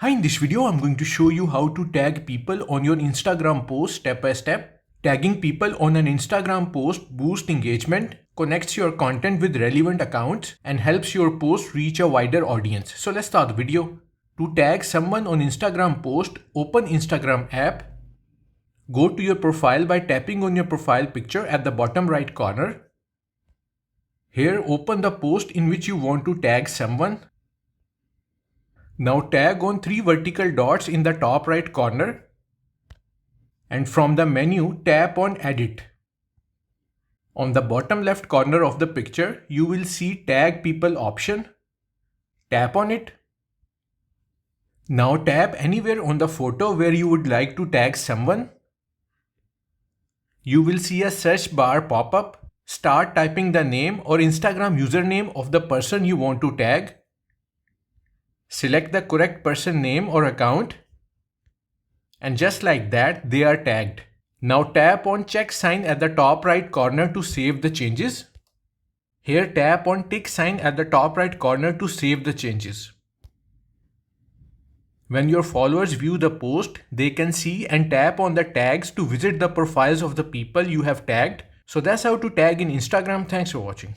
Hi, in this video, I'm going to show you how to tag people on your Instagram post step by step. Tagging people on an Instagram post boosts engagement, connects your content with relevant accounts, and helps your post reach a wider audience. So let's start the video. To tag someone on Instagram post, open Instagram app. Go to your profile by tapping on your profile picture at the bottom right corner. Here, open the post in which you want to tag someone. Now tag on 3 vertical dots in the top right corner, and from the menu tap on Edit. On the bottom left corner of the picture, you will see Tag People option. Tap on it. Now tap anywhere on the photo where you would like to tag someone. You will see a search bar pop up. Start typing the name or Instagram username of the person you want to tag. Select the correct person name or account, and just like that, they are tagged. Now tap on check sign at the top right corner to save the changes. Here tap on tick sign at the top right corner to save the changes. When your followers view the post, they can see and tap on the tags to visit the profiles of the people you have tagged. So that's how to tag in Instagram. Thanks for watching.